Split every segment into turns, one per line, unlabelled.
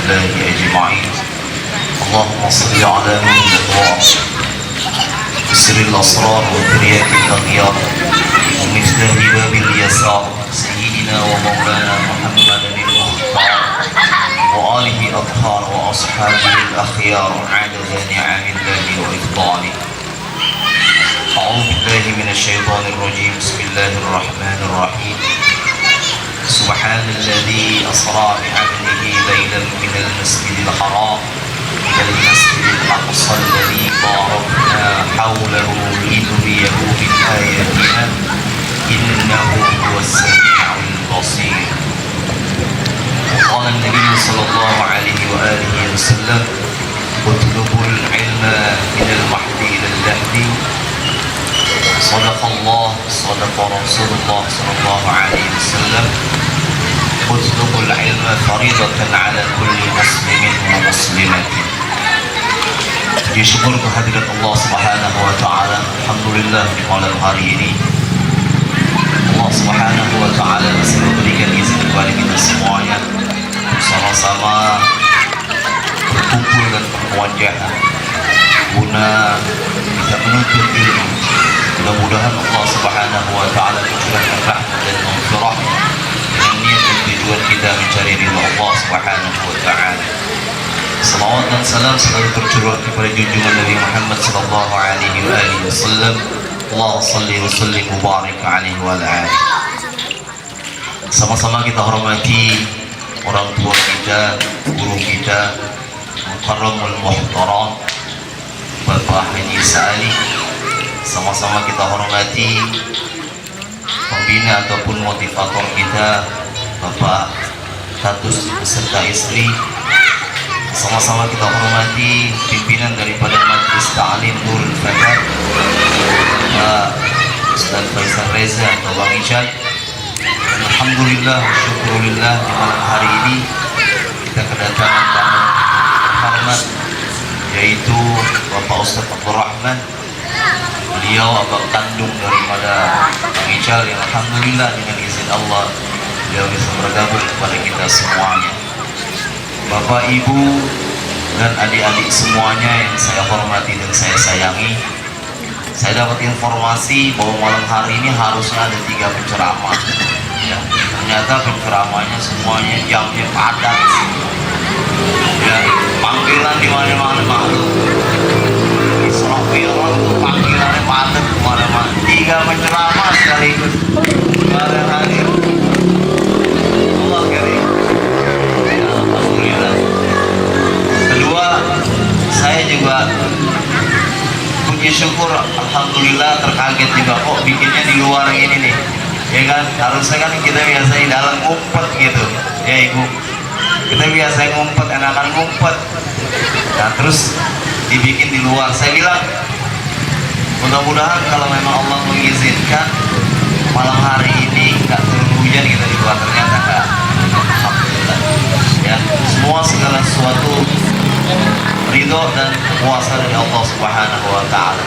الله أجمعين. اللهم صل على نور الأنوار سر الأسرار وذريات الأغيار ومفتاح باب اليسار سيدنا ومولانا محمد المختار وآله الأطهار وأصحابه الأخيار عدد نعم الله وإفضاله. أعوذ بالله من الشيطان الرجيم. بسم الله الرحمن الرحيم. سبحان الذي أسرى بعبده ليلا من المسجد الحرام إلى المسجد الأقصى الذي باركنا حوله لنريه من آياتنا إنه هو السميع البصير. قال النبي صلى الله عليه وآله وسلم: اطلبوا العلم من المهد إلى اللحد. صدق الله صدق رسول الله صلى الله عليه وسلم. اطلبوا العلم فريضة على كل مسلم ومسلمة. Syukur kehadirat Allah Subhanahu wa taala. Alhamdulillah di malam hari ini Allah Subhanahu wa taala masih memberikan izin kepada kita semuanya sama-sama berkumpul dan bermuajaah guna kita menuntut ilmu. Mudah-mudahan Allah Subhanahu wa taala mencurahkan rahmat dan maghfirah dengan niat dan tujuan kita mencari ridha Allah Subhanahu wa taala. Salawat dan salam selalu tercurah kepada junjungan Nabi Muhammad sallallahu alaihi wasallam. Allahumma shalli wa sallim wa barik alaihi wa ala alihi. Sama-sama kita hormati orang tua kita, guru kita, mukarramul muhtaram Bapak Haji Sa'ali. Sama-sama kita hormati pembina ataupun motivator kita Bapak Tatus beserta istri. Sama-sama kita hormati pimpinan daripada Majlis Ta'lim Nurul Fajar Pak Ustaz Faisal Reza atau Bang Isyad. Alhamdulillah, syukurillah di malam hari ini kita kedatangan tamu terhormat yaitu Bapak Ustaz Abdul Rahman. Beliau abang kandung daripada Bang Isyad yang alhamdulillah dengan izin Allah beliau bisa bergabung kepada kita semuanya. Bapak, Ibu, dan adik-adik semuanya yang saya hormati dan saya sayangi, saya dapat informasi bahwa malam hari ini harusnya ada 3 penceramah. Ya, ternyata penceramahnya semuanya jamnya padat. Ya, panggilan di mana-mana malu. Isra Mi'raj itu panggilannya padat kemana-mana. 3 penceramah sekaligus. Pada hadir. Allah karim. Kedua, saya juga puji syukur, alhamdulillah terkaget juga kok bikinnya di luar ini nih, ya kan? Harusnya kan kita biasa di dalam ngumpet gitu, ya Ibu. Kita biasa ngumpet, enakan ngumpet. Nah terus dibikin di luar. Saya bilang, mudah-mudahan kalau memang Allah mengizinkan malam hari ini nggak turun hujan kita di luar, ternyata nggak. Alhamdulillah. Ya, semua segala sesuatu ridho dan kuasa dari Allah Subhanahu wa taala.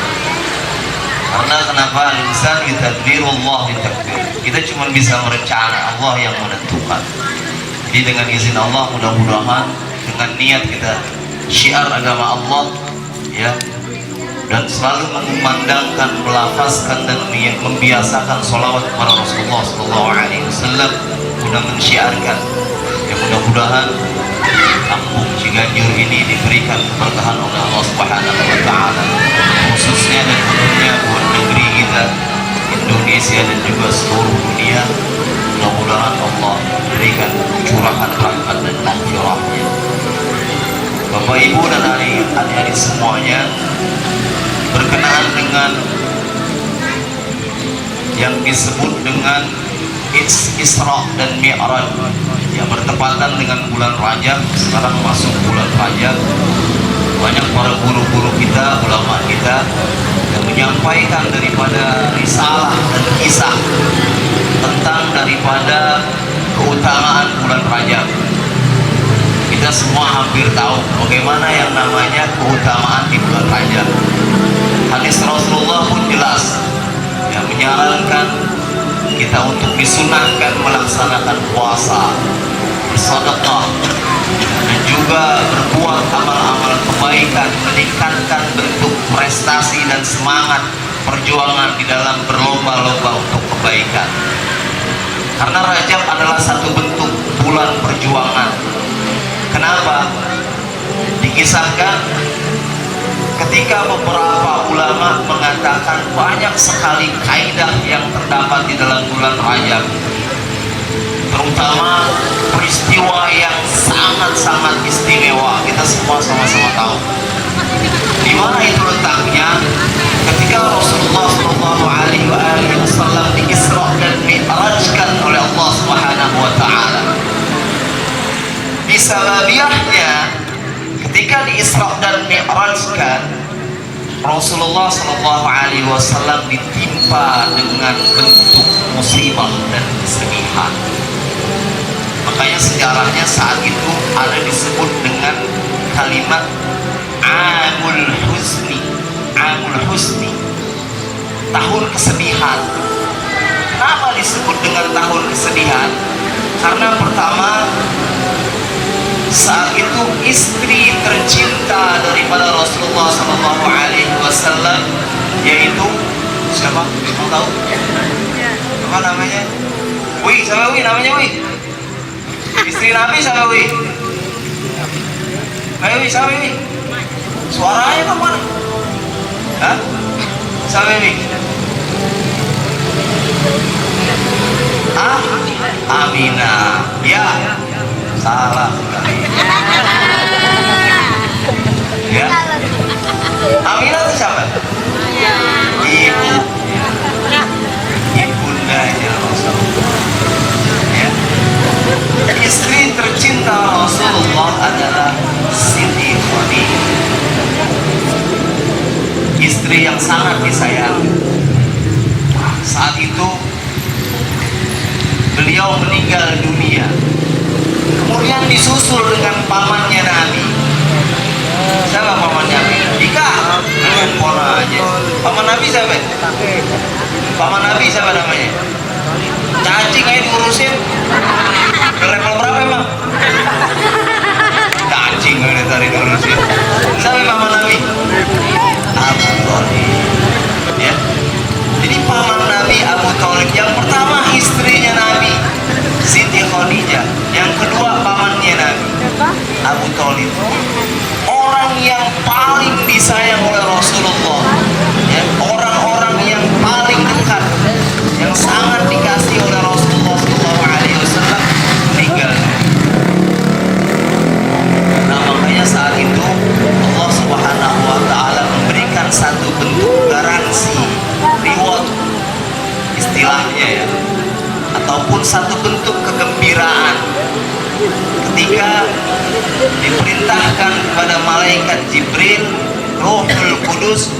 Karena kenapa? Insan bitadbirullah bitakbir. Kita cuma bisa merencana, Allah yang menentukan. Jadi dengan izin Allah mudah-mudahan dengan niat kita syiar agama Allah ya, dan selalu mengumandangkan, melafazkan dan membiasakan sholawat kepada Rasulullah sallallahu alaihi wasallam guna mensyiarkan. Ya mudah-mudahan kampung Ciganjur ini diberikan keberkahan oleh Allah Subhanahu wa taala, khususnya dan umumnya buat negeri kita Indonesia dan juga seluruh dunia. Mudah-mudahan Allah berikan curahan rahmat dan maghfirahnya. Bapak, Ibu, dan adik-adik semuanya, berkenaan dengan yang disebut dengan Isra dan Mi'raj, ya bertepatan dengan bulan Rajab. Sekarang masuk bulan Rajab, banyak para guru-guru kita, ulama kita yang menyampaikan daripada risalah dan kisah tentang daripada keutamaan bulan Rajab. Kita semua hampir tahu bagaimana yang namanya keutamaan di bulan Rajab. Hadis Rasulullah pun jelas yang menyarankan kita untuk disunahkan melaksanakan puasa, bersedekah, dan juga kebaikan, meningkatkan bentuk prestasi dan semangat perjuangan di dalam berlomba-lomba untuk kebaikan. Karena Rajab adalah satu bentuk bulan perjuangan. Kenapa? Dikisahkan ketika beberapa ulama mengatakan banyak sekali kaidah yang terdapat di dalam bulan Rajab, terutama peristiwa yang sangat-sangat istimewa. Kita semua sama-sama tahu di mana itu letaknya. Ketika Rasulullah SAW di-Isra dan Mi'rajkan oleh Allah Subhanahu wa taala. Bisababiahnya, ketika di-Isra dan Mi'rajkan, Rasulullah SAW ditimpa dengan bentuk musibah dan kesedihan. Makanya sejarahnya saat itu ada disebut dengan kalimat Amul Husni. Amul Husni, tahun kesedihan. Kenapa disebut dengan tahun kesedihan? Karena pertama, saat itu istri tercinta daripada Rasulullah SAW, yaitu siapa? Mau tahu? Apa namanya? Wi, siapa Wi? Namanya Wi? Istri Nabi siapa Wi? Ayo Wi, siapa Wi? Suaranya kemana? Hah? Siapa Wi? Ah? Aminah. Ya. Salah. Ya. Aminah itu siapa? Ibu. Ibundanya Rasulullah. Ya. Istri tercinta Rasulullah adalah Siti Khadijah, istri yang sangat disayangi. Saat itu beliau meninggal dunia, kemudian disusul dengan pamannya Nabi. Siapa paman Nabi? Ika, handphone aja. Paman Nabi siapa? Paman Nabi siapa namanya? Cacing aja diurusin. Ke level berapa emang? Cacing aja tadi diurusin. Siapa paman Nabi? Abu Thalib. Ya. Jadi paman Nabi Abu Thalib, yang pertama istrinya Nabi Siti Khadijah, yang kedua pamannya Nabi Abu Thalib, orang yang paling disayang oleh Rasulullah, ya, orang-orang yang paling dekat, yang sangat dikasih oleh Rasulullah SAW, meninggal. Nah, makanya saat itu Allah Subhanahu wa taala memberikan satu bentuk garansi reward, istilahnya ya, ataupun satu bentuk kegembiraan ketika diperintahkan kepada malaikat Jibril, Ruhul Kudus,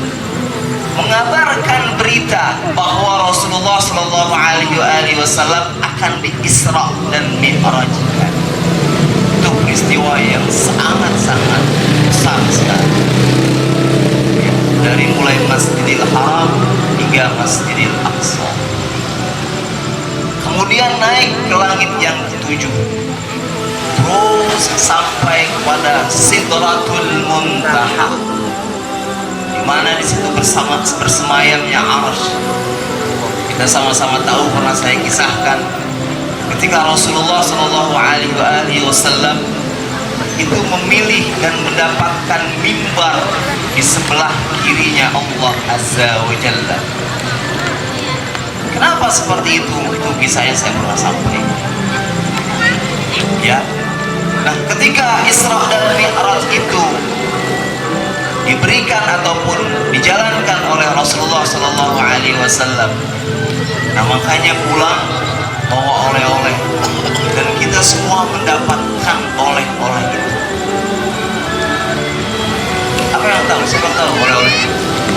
mengabarkan berita bahwa Rasulullah SAW akan di-Isra dan Mi'rajkan. Itu peristiwa yang sangat-sangat besar sekali, ya, dari mulai Masjidil Haram hingga Masjidil Aqsa. Kemudian naik ke langit yang ketujuh, terus sampai kepada Sidratul Muntaha, di mana di situ bersemayamnya Arsy. Kita sama-sama tahu, pernah saya kisahkan, ketika Rasulullah SAW itu memilih dan mendapatkan mimbar di sebelah kirinya Allah Azza wa Jalla. Kenapa seperti itu? Itu kisahnya saya pernah sampaikan. Ya. Nah, ketika Isra dan Mi'raj itu diberikan ataupun dijalankan oleh Rasulullah SAW, nah makanya pulang bawa oleh-oleh, dan kita semua mendapatkan oleh-oleh itu. Apa yang tahu? Siapa tahu oleh-oleh?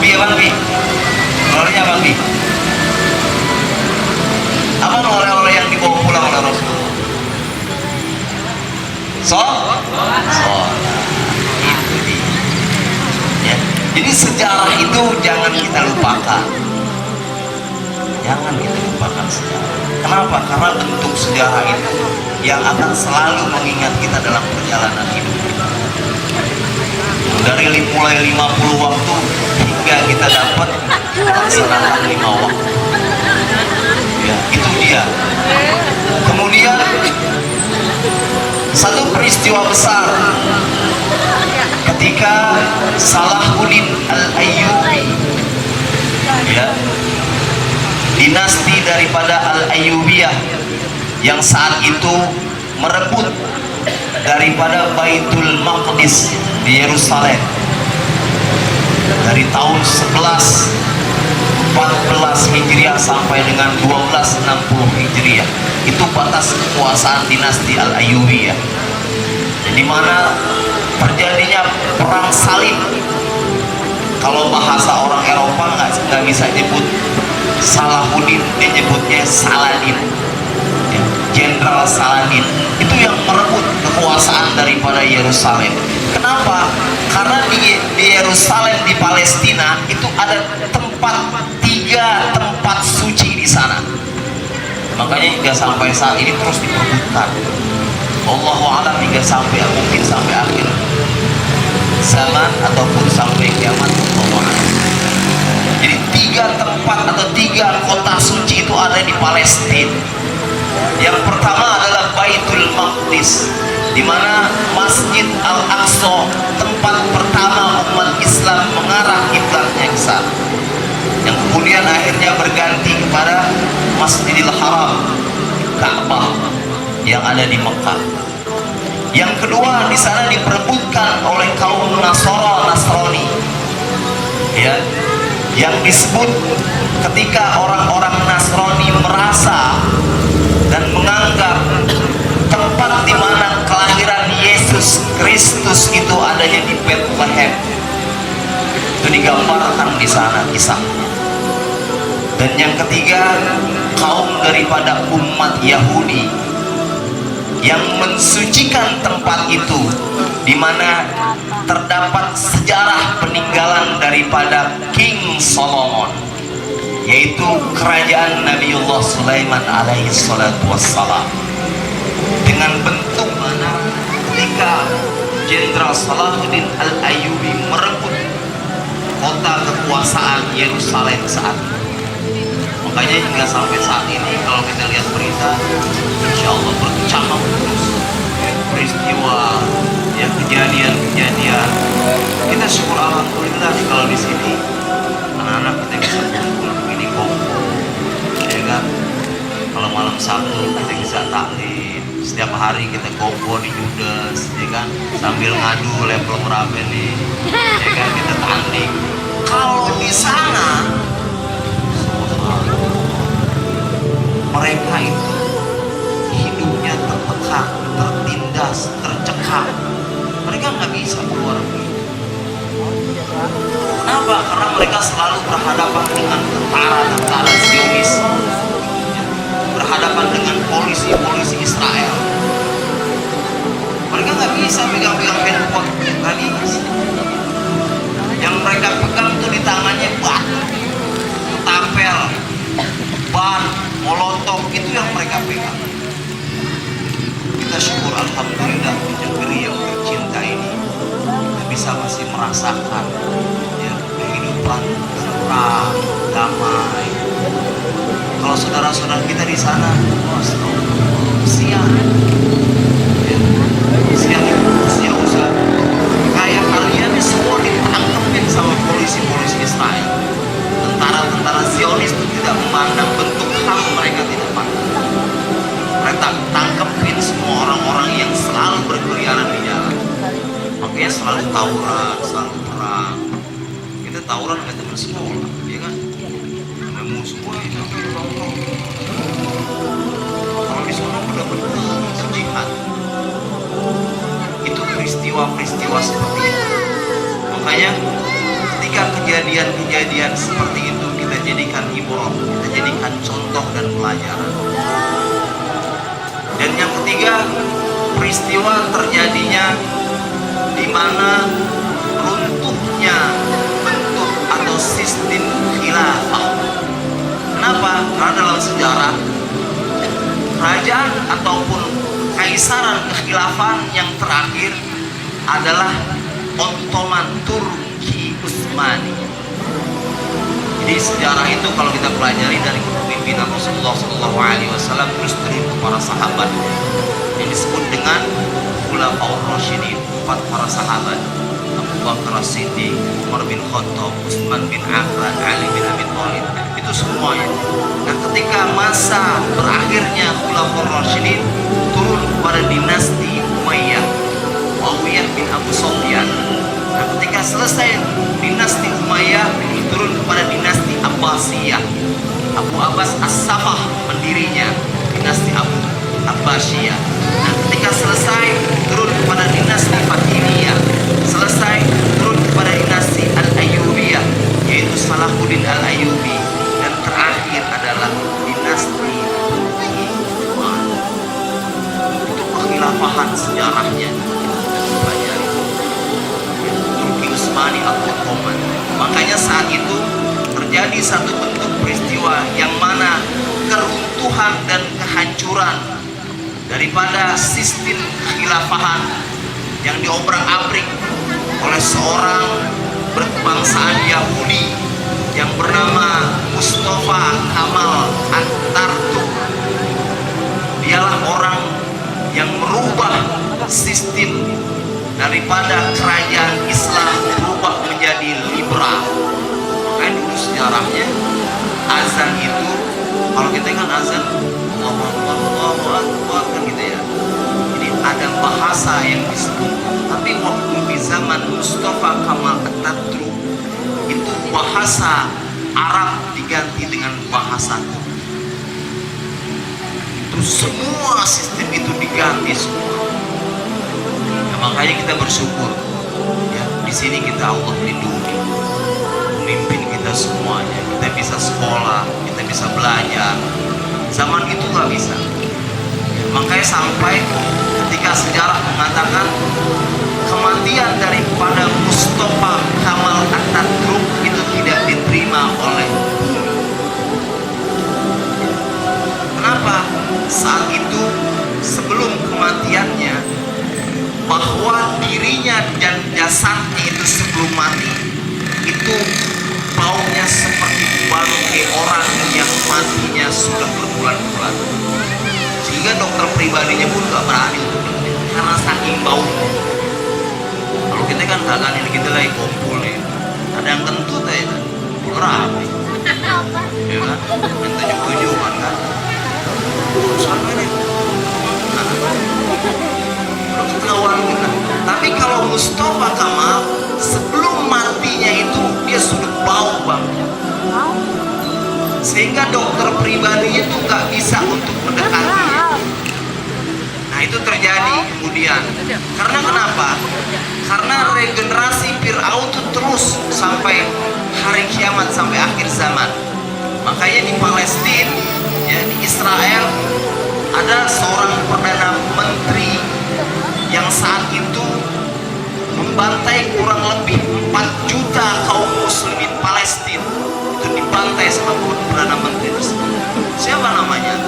Bi, Bang Bi. Oleh-olehnya Bang Bi. Apa oleh-oleh yang dibawa pulang oleh Rasulullah? Itu dia. Ya. Jadi sejarah itu jangan kita lupakan. Jangan kita lupakan sejarah. Kenapa? Karena bentuk sejarah itu yang akan selalu mengingat kita dalam perjalanan hidup kita. dari mulai 50 waktu hingga kita dapat melaksanakan 5 waktu. Ya, itu dia. Kemudian satu peristiwa besar ketika Salahuddin Al-Ayyubi, ya, dinasti daripada Al-Ayyubiyah yang saat itu merebut daripada Baitul Maqdis di Yerusalem dari tahun 1114 Hijriah sampai dengan 1260 Hijriah. Itu batas kekuasaan dinasti Al-Ayyubiyah, di mana terjadinya perang salib. Kalau bahasa orang Eropa nggak bisa nyebut Salahuddin, dia nyebutnya Saladin, ya, Jenderal Saladin. Itu yang merebut kekuasaan daripada Yerusalem. Kenapa? Karena di Yerusalem, di Palestina itu ada tiga tempat suci di sana. Makanya hingga sampai saat ini terus diperebutkan. Allahu a'lam hingga sampai mungkin sampai akhir zaman ataupun sampai kiamat. Allahu a'lam. Jadi 3 tempat atau 3 kota suci itu ada di Palestina. Yang pertama adalah Baitul Maqdis, di mana Masjid Al-Aqsa, tempat pertama umat Islam mengarah kiblatnya ke sana, yang kemudian akhirnya berganti kepada Masjidil Haram, Ka'bah yang ada di Mekah. Yang kedua, di sana diperebutkan oleh kaum Nasrani, ya, yang disebut ketika orang-orang Nasrani merasa dan menganggap tempat di mana kelahiran Yesus Kristus itu adanya di Bethlehem. Itu digambarkan di sana kisahnya. Dan yang ketiga, kaum daripada umat Yahudi yang mensucikan tempat itu, di mana terdapat sejarah peninggalan daripada King Solomon, yaitu kerajaan Nabiullah Sulaiman alaihi salatu wassalam, dengan bentuk mana ketika Jenderal Salahuddin Al-Ayyubi merebut kota kekuasaan Yerusalem saat itu. Makanya hingga sampai saat ini kalau kita lihat berita, insya Allah berkecamuk terus peristiwa, ya, kejadian-kejadian. Kita syukur alhamdulillah kalau di sini anak-anak kita bisa kumpul begini kompo, ya kan. Kalau malam Sabtu kita bisa taklim, setiap hari kita kompo di Judes, ya kan, sambil ngadu level berapa nih, ya kan, kita tanding. Kalau di sana mereka itu hidupnya tertekan, tertindas, tercekam. Mereka nggak bisa keluar negeri. Kenapa? Karena mereka selalu berhadapan dengan tentara Zionis, berhadapan dengan polisi Israel. Mereka nggak bisa pegang-pegang handphone, nggak bisa. Yang mereka pegang tuh di tangannya batu, tapel, ban, molotov, itu yang mereka pegang. Kita syukur alhamdulillah di negeri yang tercinta ini kita bisa masih merasakan, ya, kehidupan tenang, damai. Kalau saudara-saudara kita di sana, siang, ya, siang itu usia kayak kalian semua ditangkepin sama polisi Israel. Tentara Zionis itu tidak memandang bentuk ham, mereka tidak pandang. Mereka tangkepin semua orang-orang yang selalu berkeliaran di jalan. Makanya selalu tawuran, selalu perang. Kita tawuran ke teman sekolah, ya kan? Nemu semua itu kalau di sana benar-benar jihad. Itu peristiwa-peristiwa seperti itu. Makanya ketika kejadian-kejadian seperti itu kita jadikan ibrah, kita jadikan contoh dan pelajaran. Dan yang ketiga, peristiwa terjadinya di mana runtuhnya bentuk atau sistem khilafah. Kenapa? Karena dalam sejarah kerajaan ataupun kekaisaran kekhilafan yang terakhir adalah Ottoman Turki Utsmani. Jadi sejarah itu kalau kita pelajari dari kepemimpinan Rasulullah SAW terus turun ke para sahabat yang disebut dengan Khulafaur Rasyidin, 4 para sahabat: Abu Bakar As-Siddiq, Umar bin Khattab, Utsman bin Affan, Ali bin Abi Thalib. Itu semuanya. Nah, ketika masa berakhirnya Khulafaur Rasyidin turun pada dinasti Umayyah, Muawiyah bin Abu Sufyan. Nah, ketika selesai dinasti Umayyah turun kepada dinasti Abbasiyah. Abu Abbas As-Safah pendirinya dinasti Abbasiyah. Nah, ketika selesai turun kepada dinasti Fatimiyah. Selesai turun kepada dinasti Al-Ayyubiyah, yaitu Salahuddin Al-Ayyubi. Dan terakhir adalah dinasti Turki Utsmani. Itu pengkhilafahan sejarahnya. Turki Utsmani Al-Ottoman. Makanya saat itu terjadi satu bentuk peristiwa yang mana keruntuhan dan kehancuran daripada sistem kekhilafahan yang diobrak-abrik oleh seorang berkebangsaan Yahudi yang bernama Mustafa Kemal Atatürk. Dialah orang yang merubah sistem daripada kerajaan Islam berubah menjadi liberal. Makanya dulu sejarahnya azan itu, kalau kita kan azan Allahu Akbar, Allahu Akbar kan gitu ya. Jadi ada bahasa yang disebut. Tapi waktu di zaman Mustafa Kemal Atatürk itu bahasa Arab diganti dengan bahasa Turki. Itu semua sistem itu diganti semua. Makanya kita bersyukur ya, di sini kita Allah lindungi, memimpin kita semuanya. Kita bisa sekolah, kita bisa belajar. Zaman itu nggak bisa ya, makanya sampai ketika sejarah mengatakan kematian daripada Mustafa Kemal Atatürk itu tidak diterima oleh bumi. Kenapa? Saat itu sebelum kematiannya, bahwa dirinya dan jasadnya itu sebelum mati itu baunya seperti bangkai orang yang matinya sudah berbulan-bulan, sehingga dokter pribadinya pun gak berani karena saking baunya. Kalau kita kan dagang ini, kita lagi kumpul nih, ada yang kentut aja berapi ya kan, yang tujuh-tujuan kan sama nih tapi kalau Mustafa Kemal sebelum matinya itu dia sudah bau banget, sehingga dokter pribadinya itu nggak bisa untuk mendekatinya. Nah itu terjadi kemudian. Karena kenapa? Karena regenerasi Fir'aun itu terus sampai hari kiamat, sampai akhir zaman. Makanya di Palestina, ya, di Israel ada seorang perdana menteri yang saat itu membantai kurang lebih 4 juta kaum muslimin Palestina. Itu dibantai sama perdana menteri tersebut. Siapa namanya?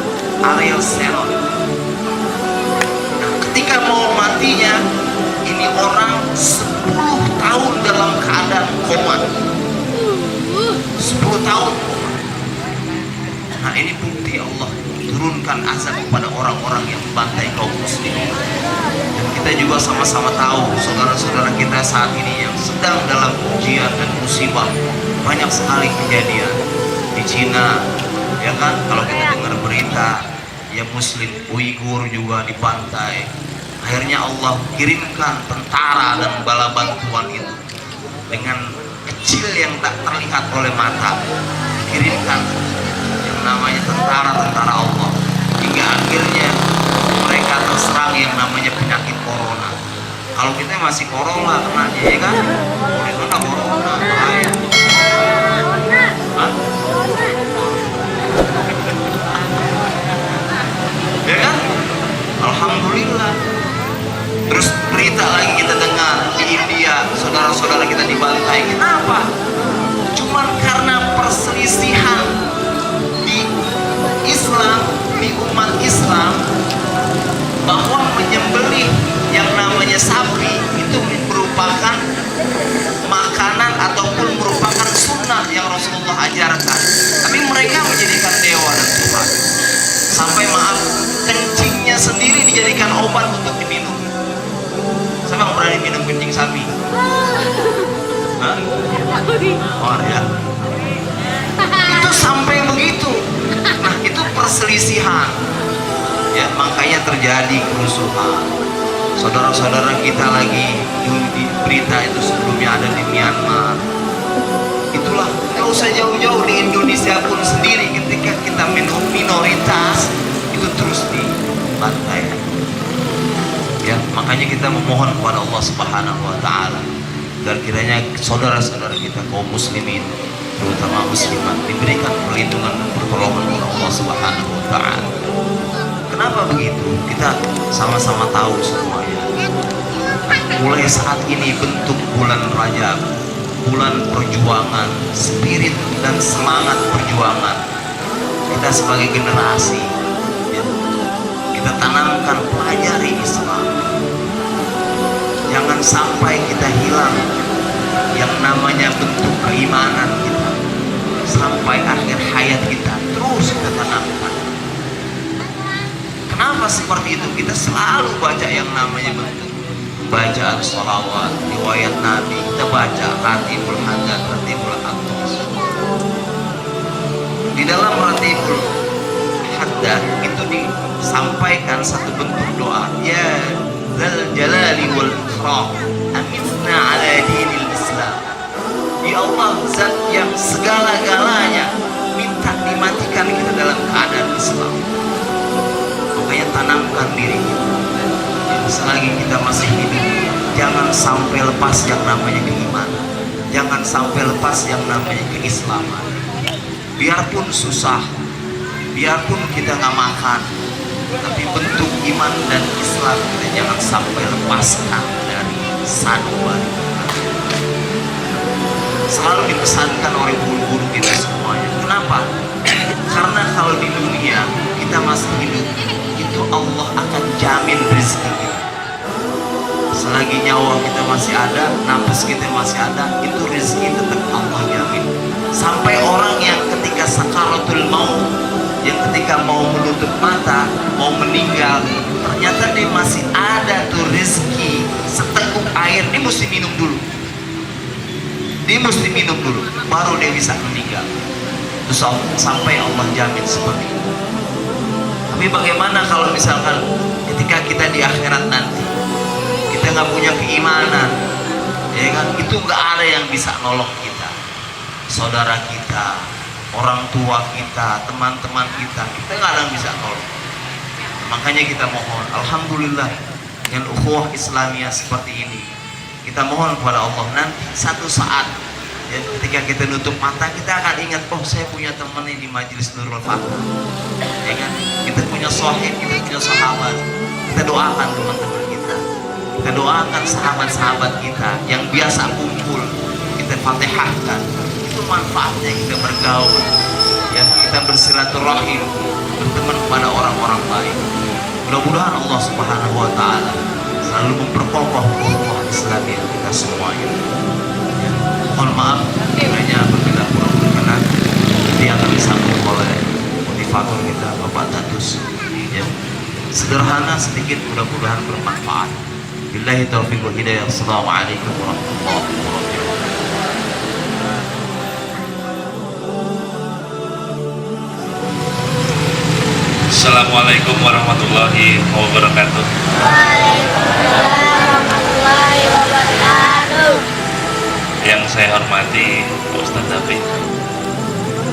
Ariel Sharon. Nah, ketika mau matinya, ini orang 10 tahun dalam keadaan koma. 10 tahun. Nah ini bukti Allah turunkan azab kepada orang-orang yang membantai kaum muslimin. Dan kita juga sama-sama tahu saudara-saudara kita saat ini yang sedang dalam ujian dan musibah. Banyak sekali kejadian di Cina, ya kan, kalau kita dengar berita ya muslim Uighur juga dibantai. Akhirnya Allah kirimkan tentara dan bala bantuan itu dengan kecil yang tak terlihat oleh mata, kirimkan yang namanya tentara Allah, hingga akhirnya mereka terserang yang namanya penyakit corona. Kalau kita masih corona kenanya, ya kan? Di sana corona bahaya. Ya kan? Alhamdulillah. Terus berita lagi kita dengar di India, saudara-saudara kita dibantai. Kenapa? Cuman karena perselisihan di Islam, di umat Islam, bahwa menyembelih yang namanya sapi itu merupakan sapi? Hah? Oh ya. Itu sampai begitu. Nah itu perselisihan. Ya makanya terjadi kerusuhan. Saudara-saudara kita lagi di berita itu sebelumnya ada di Myanmar. Itulah, nggak usah jauh-jauh, di Indonesia pun sendiri ketika kita minoritas itu terus dibantai. Ya makanya kita memohon kepada Allah Subhanahu Wa Taala agar kiranya saudara-saudara kita kaum muslimin terutama muslimat diberikan perlindungan dan pertolongan oleh Allah Subhanahu Wa Taala. Kenapa begitu? Kita sama-sama tahu semuanya. Mulai saat ini bentuk bulan Rajab, bulan perjuangan, spirit dan semangat perjuangan kita sebagai generasi, ya, kita tanamkan, pelajari Islam. Jangan sampai kita hilang yang namanya bentuk keimanan kita sampai akhir hayat kita, terus kita tanamkan. Kenapa seperti itu? Kita selalu baca yang namanya bentuk bacaan sholawat, riwayat Nabi, kita baca Ratibul Haddad, Ratibul Atos. Di dalam Ratibul Haddad itu disampaikan satu bentuk doa, ya Dzal Jalali wal Ikram, amitna ala dinil Islam. Ya Allah, zat yang segala-galanya, minta dimatikan kita dalam keadaan Islam. Makanya tanamkan diri kita. Selagi kita masih hidup, jangan sampai lepas yang namanya keimanan, jangan sampai lepas yang namanya keislaman. Biarpun susah, biarpun kita nggak makan, tapi bentuk iman dan Islam kita jangan sampai lepaskan dari sanubari. Selalu dipesankan oleh guru-guru kita semuanya. Kenapa? Karena kalau di dunia kita masih hidup, itu Allah akan jamin rezeki kita. Selagi nyawa kita masih ada, nafas kita masih ada, itu rezeki tetap Allah jamin. Sampai orang yang ketika sakaratul maut, yang ketika mau menutup mata, mau meninggal, ternyata dia masih ada tuh rezeki seteguk air, dia mesti minum dulu. Dia mesti minum dulu, baru dia bisa meninggal. Terus sampai Allah jamin seperti itu. Tapi bagaimana kalau misalkan ketika kita di akhirat nanti kita nggak punya keimanan, ya kan? Itu nggak ada yang bisa nolong kita, saudara kita, orang tua kita, teman-teman kita nggak ada yang bisa nolong. Makanya kita mohon, alhamdulillah dengan ukhuwah Islamiyah seperti ini, kita mohon kepada Allah nanti satu saat, ya, ketika kita nutup mata kita akan ingat, oh saya punya teman di Majelis Nurul Fatah, ya kan? Kita punya sahib, kita punya sahabat. Kita doakan teman-teman kita, kita doakan sahabat-sahabat kita yang biasa kumpul, kita fatihahkan. Itu manfaatnya kita bergaul, ya, kita bersilaturahim, berteman kepada orang-orang baik. Mudah-mudahan Allah Subhanahu Wa Taala selalu memperkokoh ukhuwah Islamiyah kita semuanya. Ya, mohon maaf kiranya apabila kurang berkenan, nanti akan disambung oleh motivator kita Bapak Tatus. Ya, sederhana sedikit, mudah-mudahan bermanfaat. Billahi taufiq wal hidayah. Assalamualaikum warahmatullahi wabarakatuh.
Assalamualaikum warahmatullahi wabarakatuh.
Waalaikumsalam warahmatullahi wabarakatuh.
Yang saya hormati Pak Ustadz David,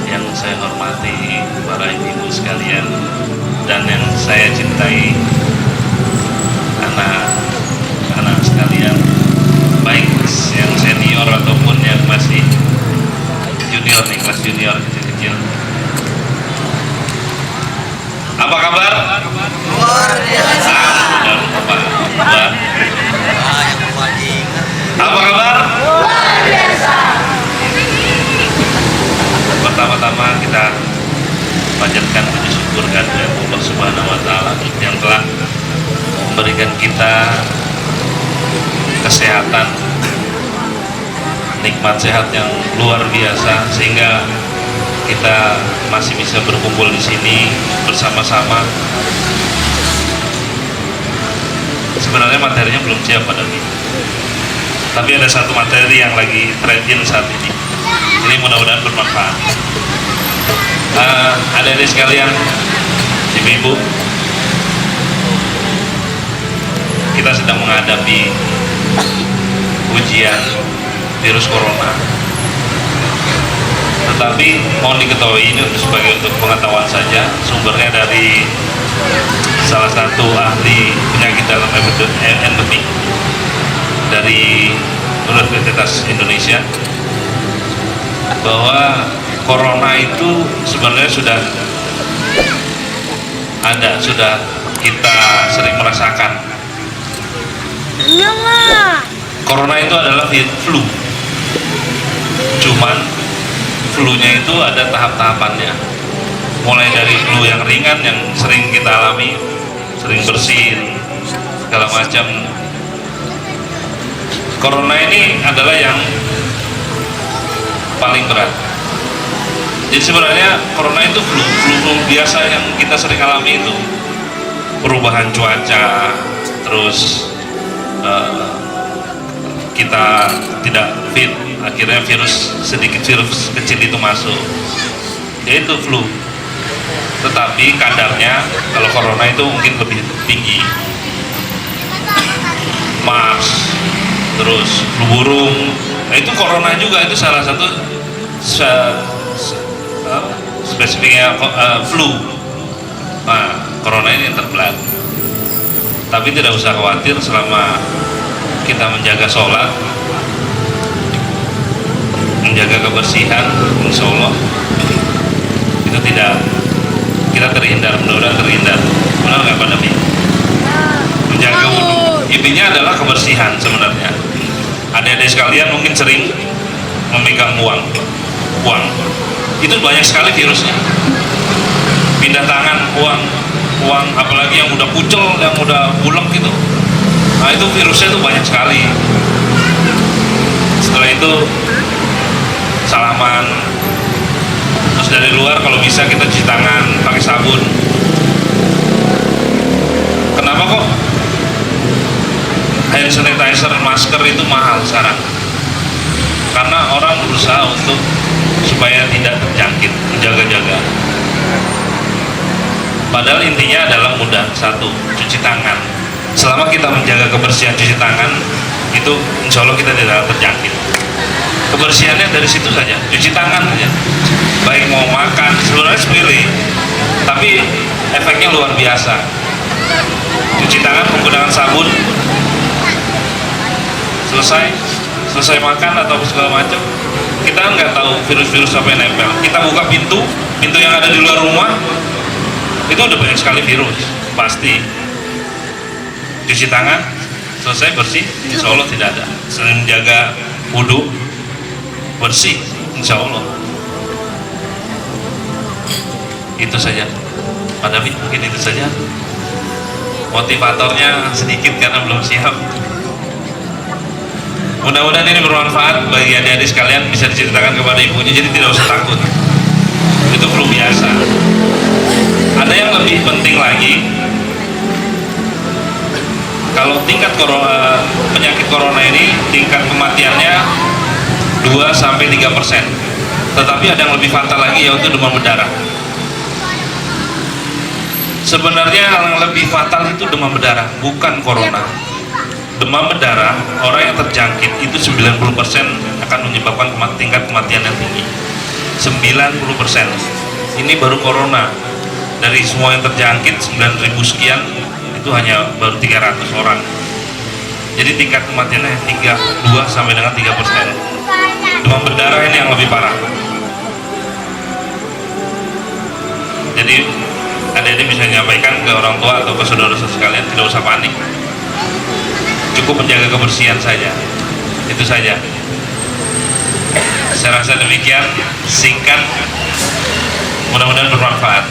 yang saya hormati para ibu sekalian, dan yang saya cintai anak-anak sekalian, baik yang senior ataupun yang masih junior nih, kelas junior kecil-kecil. Apa kabar?
Luar biasa.
Apa kabar?
Luar biasa.
Pertama-tama kita panjatkan puji syukur kepada Allah Subhanahu Wa Taala yang telah memberikan kita kesehatan, nikmat sehat yang luar biasa, sehingga kita masih bisa berkumpul di sini bersama-sama. Sebenarnya materinya belum siap pada ini, Tapi ada satu materi yang lagi trending saat ini. Ini mudah-mudahan bermanfaat. Adik-adik sekalian, ibu-ibu, kita sedang menghadapi ujian virus corona. Tetapi mohon diketahui, ini sebagai untuk pengetahuan saja, sumbernya dari salah satu ahli penyakit dalam endemik dari Universitas Indonesia, bahwa corona itu sebenarnya sudah ada, sudah kita sering merasakan. Corona itu adalah flu, cuman flu-nya itu ada tahap-tahapannya, mulai dari flu yang ringan yang sering kita alami, sering bersin segala macam. Corona ini adalah yang paling berat. Jadi sebenarnya corona itu flu biasa yang kita sering alami itu, perubahan cuaca, terus kita tidak fit, akhirnya virus kecil itu masuk, yaitu flu. Tetapi kadarnya kalau corona itu mungkin lebih tinggi. MERS, terus flu burung, nah itu corona juga, itu salah satu spesifiknya flu. Nah, corona ini yang terbelah. Tapi tidak usah khawatir, selama kita menjaga sholat, menjaga kebersihan, insya Allah itu tidak, kita terhindar, mudah-mudahan terhindar. Benar nggak Pak Nabi? Menjaga wudhu, intinya adalah kebersihan sebenarnya. Adik-adik sekalian mungkin sering memegang uang, itu banyak sekali virusnya. Pindah tangan uang, apalagi yang udah kucel, yang udah bulek gitu, nah itu virusnya itu banyak sekali. Setelah itu salaman, terus dari luar kalau bisa kita cuci tangan pakai sabun. Kenapa kok hand sanitizer, masker itu mahal sekarang? Karena orang berusaha untuk supaya tidak terjangkit, menjaga-jaga. Padahal intinya adalah mudah, satu, cuci tangan. Selama kita menjaga kebersihan cuci tangan, itu insya Allah kita tidak terjangkit. Kebersihannya dari situ saja, cuci tangan saja. Baik mau makan, sebenarnya sepele, tapi efeknya luar biasa. Cuci tangan menggunakan sabun, selesai makan atau segala macam, kita nggak tahu virus-virus apa yang nempel. Kita buka pintu yang ada di luar rumah, itu udah banyak sekali virus, pasti. Cuci tangan, selesai bersih, insya Allah tidak ada. Selain menjaga wudhu, bersih, insya Allah. Itu saja Pak David, mungkin itu saja. Motivatornya sedikit karena belum siap. Mudah-mudahan ini bermanfaat bagi adik-adik sekalian, bisa diceritakan kepada ibunya, jadi tidak usah takut. Itu flu biasa. Ada yang lebih penting lagi, kalau tingkat penyakit corona ini tingkat kematiannya 2-3%. Tetapi ada yang lebih fatal lagi, yaitu demam berdarah. Sebenarnya yang lebih fatal itu demam berdarah, bukan corona. Demam berdarah, orang yang terjangkit itu 90% akan menyebabkan tingkat kematian yang tinggi. 90%. Ini baru corona. Dari semua yang terjangkit 9.000 sekian, itu hanya baru 300 orang. Jadi tingkat kematiannya 2 sampai dengan 3%. Demam berdarah ini yang lebih parah. Jadi adik-adik bisa menyampaikan ke orang tua atau ke saudara-saudara sekalian, tidak usah panik, cukup menjaga kebersihan saja. Itu saja. Saya rasa demikian, singkat, mudah-mudahan bermanfaat.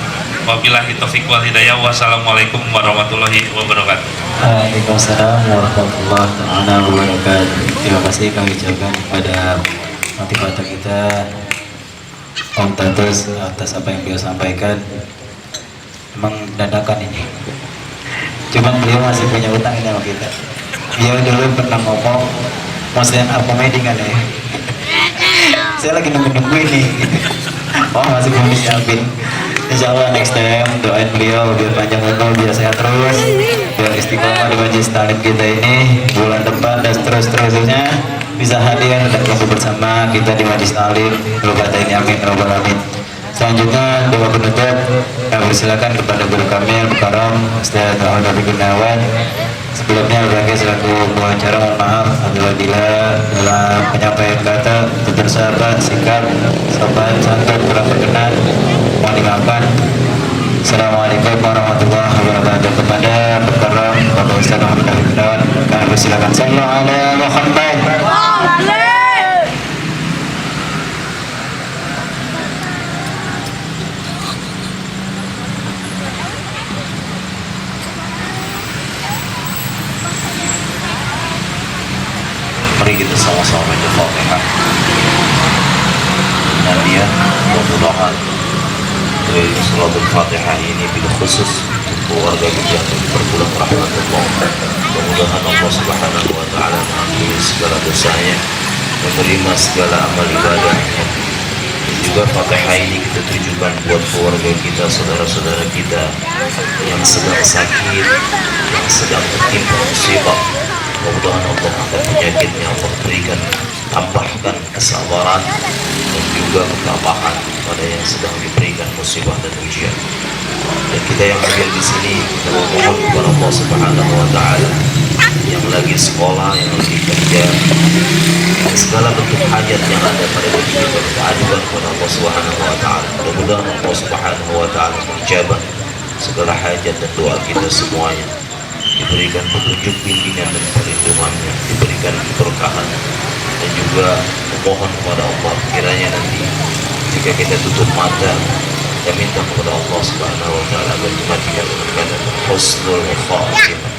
Wabillahi taufiq wal hidayah. Wassalamualaikum warahmatullahi wabarakatuh.
Waalaikumsalam warahmatullahi wabarakatuh. Terima kasih kami ucapkan kepada motivator kita Om Tatus atas apa yang beliau sampaikan. Memang dadakan ini, cuman beliau masih punya utang ini sama kita. Beliau dulu pernah ngomong mau stand up comedy kan ya. Saya lagi nunggu ini. Oh masih belum disiapin. Insya Allah next time doain beliau biar panjang umur, biar sehat terus, biar istiqomah di majelis taklim kita ini bulan depan dan terusnya bisa hadir dan kumpul bersama kita di majelis taklim. Lupa ini amin robbal alamin. Selanjutnya doa penutup kami persilakan kepada Guru Kamil Karam Ustaz Muhammad Gunawan. Sebelumnya bagi selaku pengacara mohon maaf apabila dalam penyampaian kata tutur sahabat sikap sopan santun kurang berkenan mohon dimaafkan. Assalamualaikum warahmatullahi wabarakatuh. Kepada Karam Bapak Ustaz Muhammad Gunawan kami persilakan. Sallallahu alaihi wasallam.
Mari kita sama-sama baca Fatihah. Kemudian mudah-mudahan dari salatul Fatihah ini bila khusus untuk keluarga kita yang berbulan rahmat Allah. Mudah-mudahan Allah Subhanahu wa taala mengampuni segala dosanya, menerima segala amal ibadahnya. Dan juga Fatihah ini kita tujukan buat keluarga kita, saudara-saudara kita yang sedang sakit, yang sedang tertimpa musibah. Mudah-mudahan Allah akan penyakitnya Allah berikan, tambahkan kesabaran dan juga ketabahan pada yang sedang diberikan musibah dan ujian. Dan kita yang hadir di sini kita memohon kepada Allah Subhanahu wa taala yang lagi sekolah, yang lagi kerja, dan segala bentuk hajat yang ada pada diri kita kita ajukan kepada Allah Subhanahu wa taala. Mudah-mudahan Allah Subhanahu wa taala menjawab segala hajat dan doa kita semuanya. Diberikan petunjuk bimbingan dan perlindungannya, diberikan keberkahan, dan juga memohon kepada Allah kiranya nanti jika kita tutup mata kita minta kepada Allah Subhanahu wa taala agar dimatikan dengan keadaan husnul khatimah.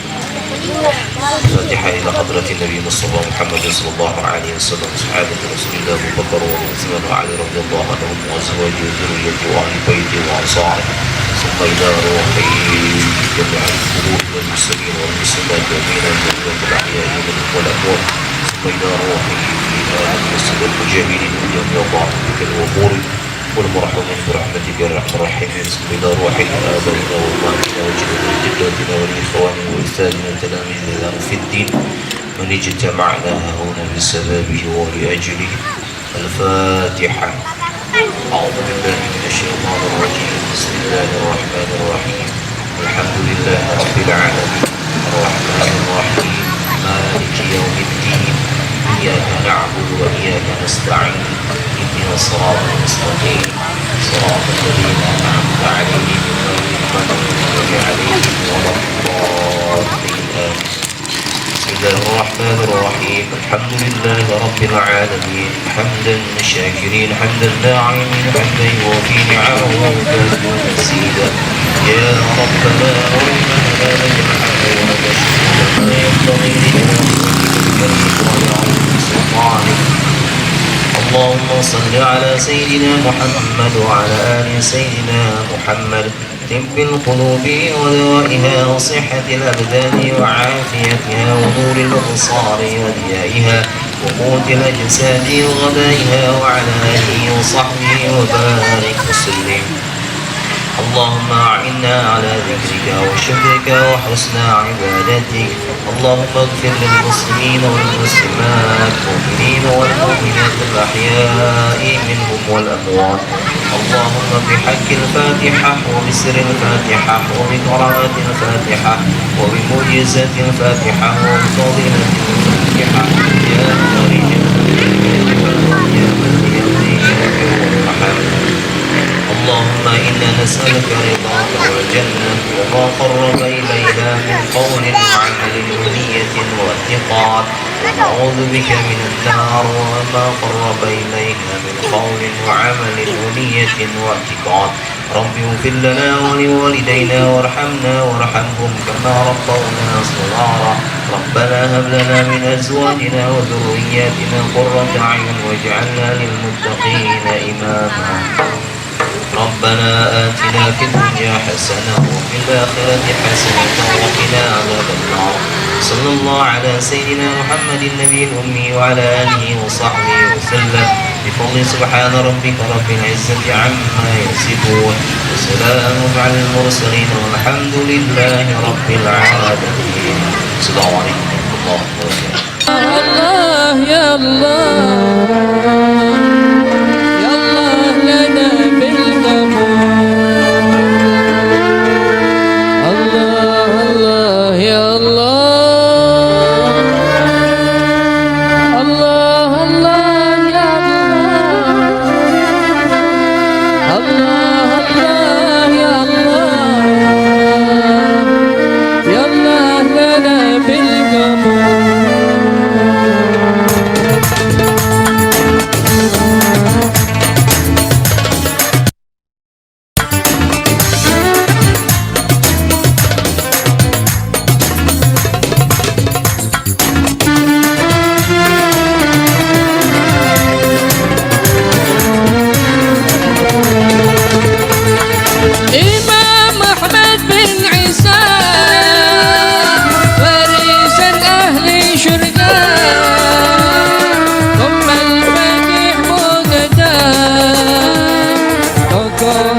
Fatihah ila hadratin Nabi Mustafa Muhammad sallallahu alaihi wasallam, sahabat Rasulullah Abu Bakar wa Utsman wa Ali radhiyallahu anhum wa azwajihi wa dhurriyyatihi wa ahli baitihi wa ansarihi. ثم إلى روحي جميع القلوب والمسلمين والمسلمات ومن المؤمنين الأحياء منهم والأموات. ثم إلى روحي في آل المسلمين والمجاهدين وجميع ضعفك الأمور والمرحومين برحمتك يا أرحم الراحمين. ثم إلى روحي لآبائنا وأمهاتنا وجدنا وجداتنا ولإخواننا وأستاذنا وتلاميذنا في الدين من اجتمعنا هنا بسببه ولأجله. الفاتحة. أعوذ بالله من الشيطان الرجيم. بسم الله الرحمن الرحيم. الحمد لله رب العالمين الرحمن الرحيم مالك يوم الدين إياك نعبد وإياك نستعين اهدنا الصراط المستقيم صراط الذين أنعمت عليهم غير المغضوب عليهم ولا الضالين. بسم الله الرحمن الرحيم. الحمد لله رب العالمين حمدا الشاكرين حمدا الداعمين حمدا يوفي نعمه ويكافئ مزيدا. يا ربنا ولنا لك الحمد ولك الشكر ما ينبغي لجلالك ويعظم سلطانك. اللهم صل على سيدنا محمد وعلى آل سيدنا محمد. طب القلوب ودوائها وصحة الأبدان وعافيتها ونور الأبصار وضيائها وقوت الأجساد وغذائها وعلى آله وصحبه وبارك وسلم. اللهم أعنا على ذكرك وشكرك وحسن عبادتك. اللهم اغفر للمسلمين والمسلمات والمؤمنين والمؤمنات الأحياء منهم والأموات. اللهم بحق الفاتحة وبسر الفاتحة وبكرامة الفاتحة وبمعجزة الفاتحة وبفضيلة الفاتحة يا كريم يا من يهديه والرحمن. اللهم إنا نسألك رضاك والجنة وما قرب إليها من قول وعمل ونية واعتقاد. ونعوذ بك من النار وما قرب إليها من قول وعمل ونية واعتقاد. رب اغفر لنا ولوالدينا وارحمنا وارحمهم كما ربونا صغارا. ربنا هب لنا من أزواجنا وذرياتنا قرة أعين واجعلنا للمتقين إماما. ربنا آتنا في الدنيا حسنة وفي الآخرة حسنة وقنا عذاب النار. صلى الله على سيدنا محمد النبي الأمي وعلى آله وصحبه وسلم بفضل سبحان ربك رب العزة عما يصفون وسلام على المرسلين والحمد لله رب العالمين. السلام عليكم ورحمة الله وبركاته.
الله يا الله يا الله لنا بالقبول الله الله يا الله الله الله يا الله الله الله يا الله يا الله لنا بالقبول إمام أحمد بن عيسى فارس الأهل شرقان ثم المديح مقدام